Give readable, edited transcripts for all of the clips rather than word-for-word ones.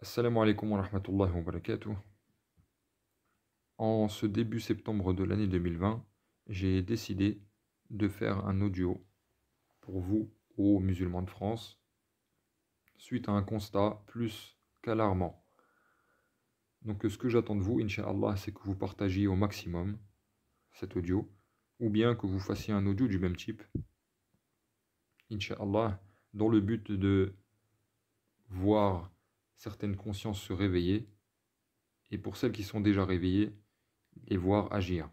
Assalamu alaikum wa rahmatullahi wa barakatuh. En ce début septembre de l'année 2020, j'ai décidé de faire un audio pour vous, aux musulmans de France, suite à un constat plus qu'alarmant. Donc ce que j'attends de vous, Inch'Allah, c'est que vous partagiez au maximum cet audio, ou bien que vous fassiez un audio du même type, Inch'Allah, dans le but de voir certaines consciences se réveiller, et pour celles qui sont déjà réveillées, les voir agir.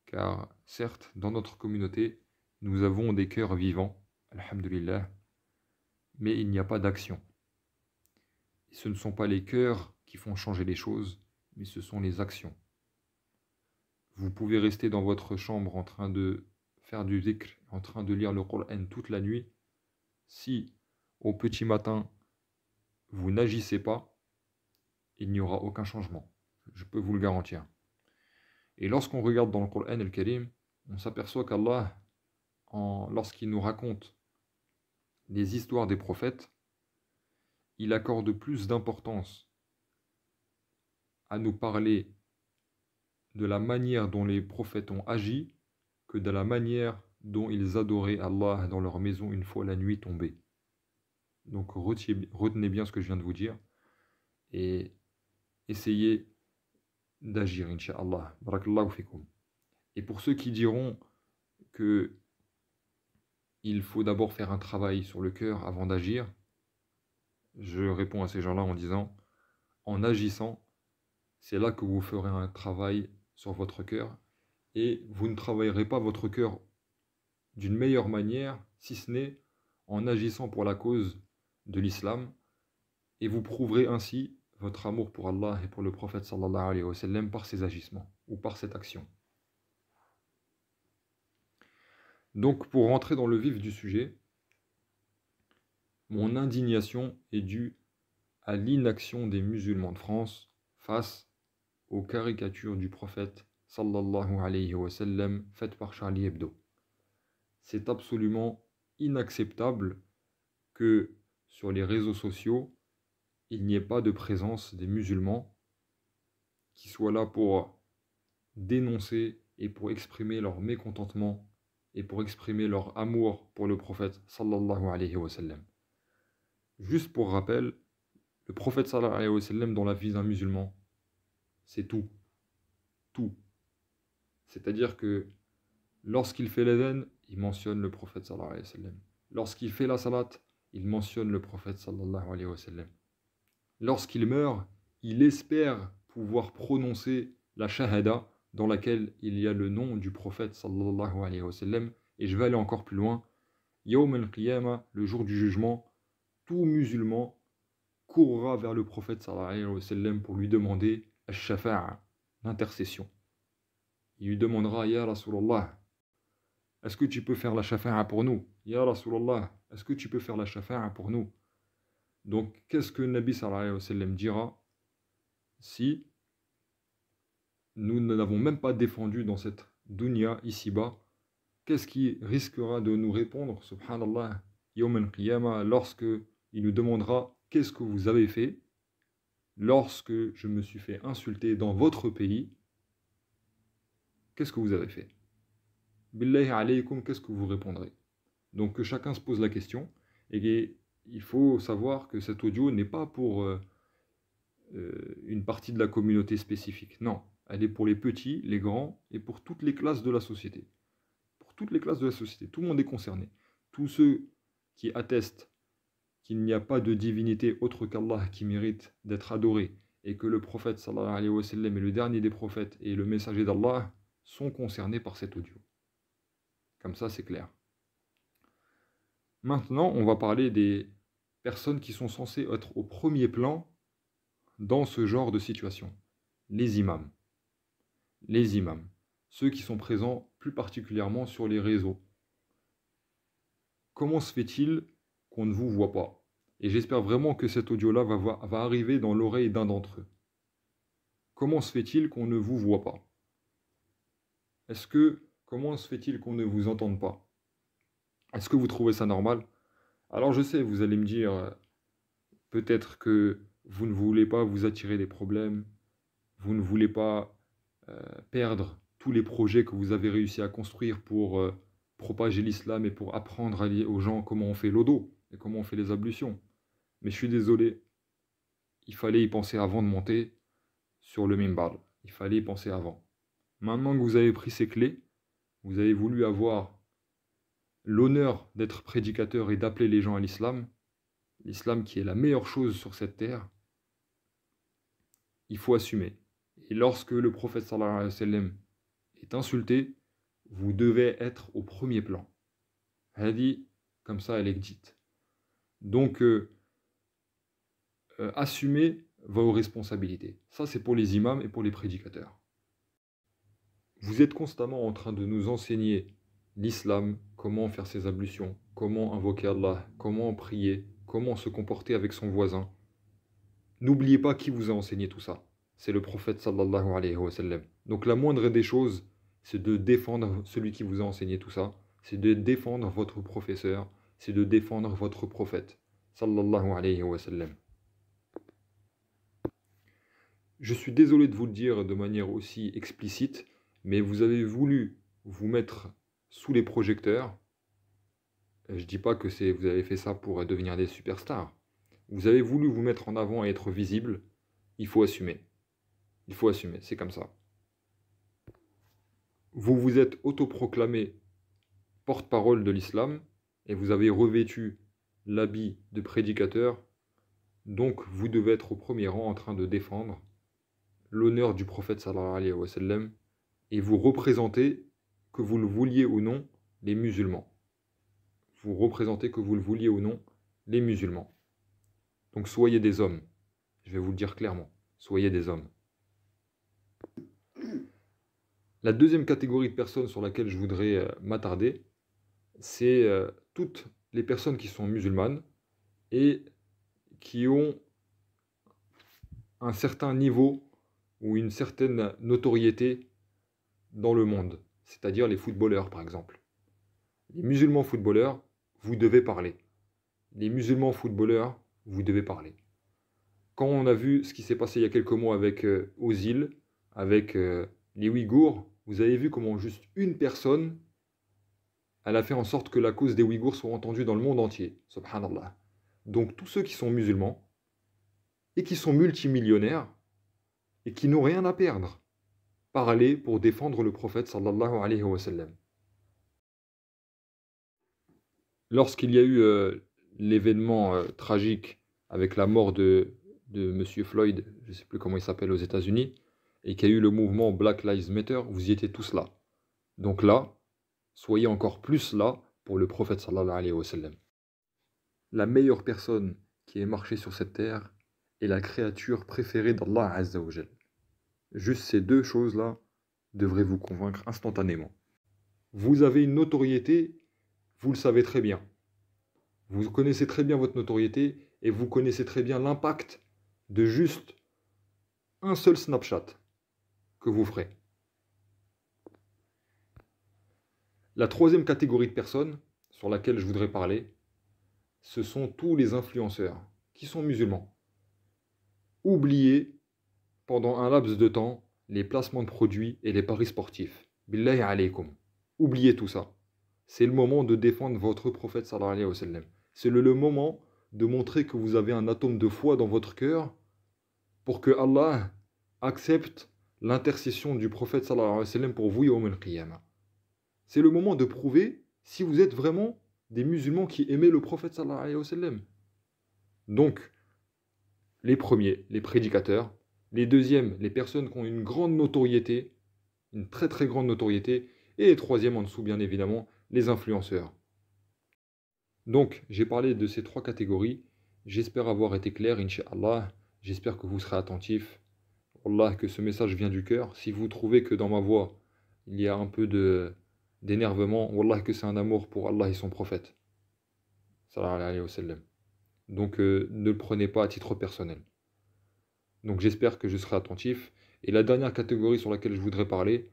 Car certes, dans notre communauté, nous avons des cœurs vivants, alhamdulillah, mais il n'y a pas d'action. Et ce ne sont pas les cœurs qui font changer les choses, mais ce sont les actions. Vous pouvez rester dans votre chambre en train de faire du dhikr, en train de lire le Coran toute la nuit. Si, au petit matin, vous n'agissez pas, il n'y aura aucun changement. Je peux vous le garantir. Et lorsqu'on regarde dans le Coran al-Karim, on s'aperçoit qu'Allah, lorsqu'il nous raconte les histoires des prophètes, il accorde plus d'importance à nous parler de la manière dont les prophètes ont agi que de la manière dont ils adoraient Allah dans leur maison une fois la nuit tombée. Donc retenez bien ce que je viens de vous dire et essayez d'agir, Inch'Allah. Barakallahu fikum. Et pour ceux qui diront que il faut d'abord faire un travail sur le cœur avant d'agir, je réponds à ces gens-là en disant, en agissant, c'est là que vous ferez un travail sur votre cœur et vous ne travaillerez pas votre cœur d'une meilleure manière si ce n'est en agissant pour la cause de l'islam et vous prouverez ainsi votre amour pour Allah et pour le prophète sallallahu alayhi wa sallam par ces agissements ou par cette action. Donc pour rentrer dans le vif du sujet, mon indignation est due à l'inaction des musulmans de France face aux caricatures du prophète sallallahu alayhi wa sallam faites par Charlie Hebdo. C'est absolument inacceptable que sur les réseaux sociaux, il n'y ait pas de présence des musulmans qui soient là pour dénoncer et pour exprimer leur mécontentement et pour exprimer leur amour pour le prophète sallallahu alayhi wa sallam. Juste pour rappel, le prophète sallallahu alayhi wa sallam dans la vie d'un musulman, c'est tout. Tout. C'est-à-dire que lorsqu'il fait l'adhan, il mentionne le prophète sallallahu alayhi wa sallam. Lorsqu'il fait la salat, il mentionne le prophète sallallahu alayhi wa sallam. Lorsqu'il meurt, il espère pouvoir prononcer la shahada dans laquelle il y a le nom du prophète sallallahu alayhi wa sallam. Et je vais aller encore plus loin. Yawm al-Qiyamah, le jour du jugement, tout musulman courra vers le prophète sallallahu alayhi wa sallam pour lui demander al-shafa'a, l'intercession. Il lui demandera, Ya Rasulallah, est-ce que tu peux faire la shafa'a pour nous? Ya Rasulallah, est-ce que tu peux faire la shafa'a pour nous? Donc, qu'est-ce que Nabi sallallahu alayhi wa sallam dira si nous ne l'avons même pas défendu dans cette dunya ici-bas? Qu'est-ce qui risquera de nous répondre, subhanallah, yawm al-qiyamah, lorsque il nous demandera qu'est-ce que vous avez fait lorsque je me suis fait insulter dans votre pays? Qu'est-ce que vous avez fait? Billahi alaykum, qu'est-ce que vous répondrez? Donc que chacun se pose la question, et il faut savoir que cet audio n'est pas pour une partie de la communauté spécifique. Non, elle est pour les petits, les grands, et pour toutes les classes de la société. Pour toutes les classes de la société, tout le monde est concerné. Tous ceux qui attestent qu'il n'y a pas de divinité autre qu'Allah qui mérite d'être adoré, et que le prophète sallallahu alayhi wa sallam est le dernier des prophètes et le messager d'Allah, sont concernés par cet audio. Comme ça, c'est clair. Maintenant, on va parler des personnes qui sont censées être au premier plan dans ce genre de situation. Les imams. Les imams. Ceux qui sont présents plus particulièrement sur les réseaux. Comment se fait-il qu'on ne vous voit pas? Et j'espère vraiment que cet audio-là va arriver dans l'oreille d'un d'entre eux. Comment se fait-il qu'on ne vous voit pas? Comment se fait-il qu'on ne vous entende pas? Est-ce que vous trouvez ça normal? Alors je sais, vous allez me dire, peut-être que vous ne voulez pas vous attirer des problèmes, vous ne voulez pas perdre tous les projets que vous avez réussi à construire pour propager l'islam et pour apprendre aux gens comment on fait l'odo et comment on fait les ablutions. Mais je suis désolé, il fallait y penser avant de monter sur le minbar. Il fallait y penser avant. Maintenant que vous avez pris ces clés, vous avez voulu avoir l'honneur d'être prédicateur et d'appeler les gens à l'islam qui est la meilleure chose sur cette terre, il faut assumer. Et lorsque le prophète sallallahu alayhi wa sallam est insulté, vous devez être au premier plan. Hadi, comme ça elle est dite. Donc, assumez vos responsabilités. Ça, c'est pour les imams et pour les prédicateurs. Vous êtes constamment en train de nous enseigner l'islam, comment faire ses ablutions, comment invoquer Allah, comment prier, comment se comporter avec son voisin. N'oubliez pas qui vous a enseigné tout ça. C'est le prophète sallallahu alayhi wa sallam. Donc la moindre des choses, c'est de défendre celui qui vous a enseigné tout ça. C'est de défendre votre professeur. C'est de défendre votre prophète sallallahu alayhi wa sallam. Je suis désolé de vous le dire de manière aussi explicite, mais vous avez voulu vous mettre sous les projecteurs. Je ne dis pas que vous avez fait ça pour devenir des superstars. Vous avez voulu vous mettre en avant et être visible. Il faut assumer. Il faut assumer, c'est comme ça. Vous vous êtes autoproclamé porte-parole de l'islam et vous avez revêtu l'habit de prédicateur. Donc vous devez être au premier rang en train de défendre l'honneur du prophète sallallahu alayhi wa sallam et vous représentez, que vous le vouliez ou non, les musulmans. Vous représentez, que vous le vouliez ou non, les musulmans. Donc soyez des hommes. Je vais vous le dire clairement. Soyez des hommes. La deuxième catégorie de personnes sur laquelle je voudrais m'attarder, c'est toutes les personnes qui sont musulmanes et qui ont un certain niveau ou une certaine notoriété dans le monde, c'est-à-dire les footballeurs par exemple. Les musulmans footballeurs, vous devez parler. Les musulmans footballeurs, vous devez parler. Quand on a vu ce qui s'est passé il y a quelques mois avec Ozil, avec les Ouïghours, vous avez vu comment juste une personne, elle a fait en sorte que la cause des Ouïghours soit entendue dans le monde entier. Subhanallah. Donc tous ceux qui sont musulmans et qui sont multimillionnaires et qui n'ont rien à perdre, parlez pour défendre le prophète sallallahu alayhi wa sallam. Lorsqu'il y a eu l'événement tragique avec la mort de M. Floyd, je ne sais plus comment il s'appelle aux États-Unis, et qu'il y a eu le mouvement Black Lives Matter, vous y étiez tous là. Donc là, soyez encore plus là pour le prophète sallallahu alayhi wa sallam. La meilleure personne qui ait marché sur cette terre est la créature préférée d'Allah Azza wa Jal. Juste ces deux choses-là devraient vous convaincre instantanément. Vous avez une notoriété, vous le savez très bien. Vous connaissez très bien votre notoriété et vous connaissez très bien l'impact de juste un seul Snapchat que vous ferez. La troisième catégorie de personnes sur laquelle je voudrais parler, ce sont tous les influenceurs qui sont musulmans. Oubliez pendant un laps de temps les placements de produits et les paris sportifs. Billahi alaykum. Oubliez tout ça. C'est le moment de défendre votre prophète sallallahu alayhi wa sallam. C'est le moment de montrer que vous avez un atome de foi dans votre cœur pour que Allah accepte l'intercession du prophète sallallahu alayhi wa sallam pour vous yawm al-qiyamah. C'est le moment de prouver si vous êtes vraiment des musulmans qui aimaient le prophète sallallahu alayhi wa sallam. Donc, les premiers, les prédicateurs. Les deuxièmes, les personnes qui ont une grande notoriété, une très très grande notoriété. Et les troisièmes en dessous, bien évidemment, les influenceurs. Donc, j'ai parlé de ces trois catégories. J'espère avoir été clair, inch'Allah. J'espère que vous serez attentifs. Wallah, que ce message vient du cœur. Si vous trouvez que dans ma voix, il y a un peu d'énervement, Wallah, que c'est un amour pour Allah et son prophète. Sallallahu alayhi wa sallam. Donc, ne le prenez pas à titre personnel. Donc, j'espère que je serai attentif. Et la dernière catégorie sur laquelle je voudrais parler,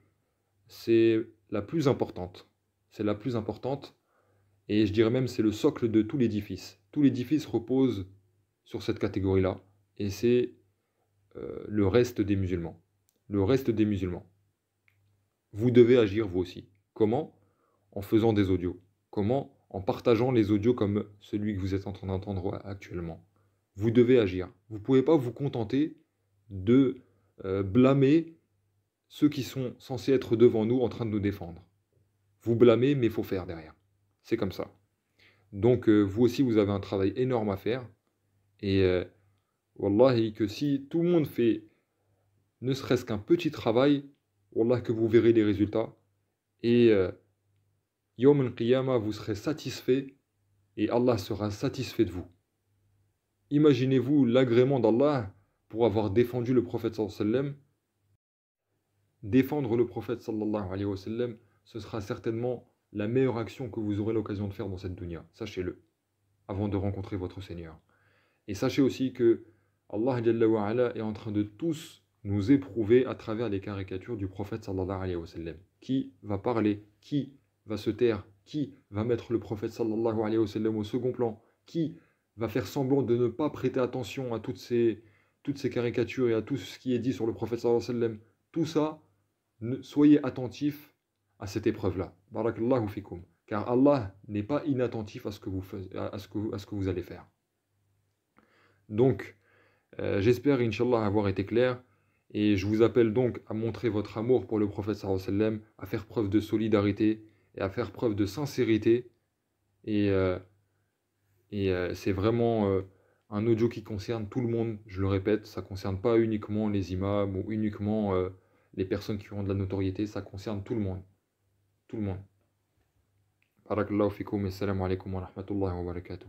c'est la plus importante. C'est la plus importante. Et je dirais même c'est le socle de tout l'édifice. Tout l'édifice repose sur cette catégorie-là. et c'est le reste des musulmans. Le reste des musulmans. Vous devez agir vous aussi. Comment? En faisant des audios. Comment? En partageant les audios comme celui que vous êtes en train d'entendre actuellement. Vous devez agir. Vous ne pouvez pas vous contenter de blâmer ceux qui sont censés être devant nous en train de nous défendre. Vous blâmez, mais il faut faire derrière. C'est comme ça. Donc, vous aussi, vous avez un travail énorme à faire. Et wallahi, que si tout le monde fait ne serait-ce qu'un petit travail, wallah, que vous verrez les résultats. Et Yawm al-Qiyamah, vous serez satisfait et Allah sera satisfait de vous. Imaginez-vous l'agrément d'Allah pour avoir défendu le prophète sallallahu alayhi wa sallam. Défendre le prophète sallallahu alayhi wa sallam, ce sera certainement la meilleure action que vous aurez l'occasion de faire dans cette dunya. Sachez-le, avant de rencontrer votre Seigneur. Et sachez aussi que Allah Jalla wa Ala est en train de tous nous éprouver à travers les caricatures du prophète sallallahu alayhi wa sallam. Qui va parler? Qui va se taire? Qui va mettre le prophète sallallahu alayhi wa sallam au second plan? Qui va faire semblant de ne pas prêter attention à toutes ces caricatures et à tout ce qui est dit sur le prophète sallallahu alayhi wa sallam? Tout ça, soyez attentifs à cette épreuve-là. Barakallahu fikum. Car Allah n'est pas inattentif à ce que vous allez faire. Donc, j'espère, Inch'Allah, avoir été clair. Et je vous appelle donc à montrer votre amour pour le prophète sallallahu alayhi wa sallam, à faire preuve de solidarité et à faire preuve de sincérité. Et c'est vraiment un audio qui concerne tout le monde, je le répète. Ça ne concerne pas uniquement les imams ou uniquement les personnes qui ont de la notoriété. Ça concerne tout le monde. Tout le monde. Barakallahu fikum et salam alaikum wa rahmatullahi wa barakatuh.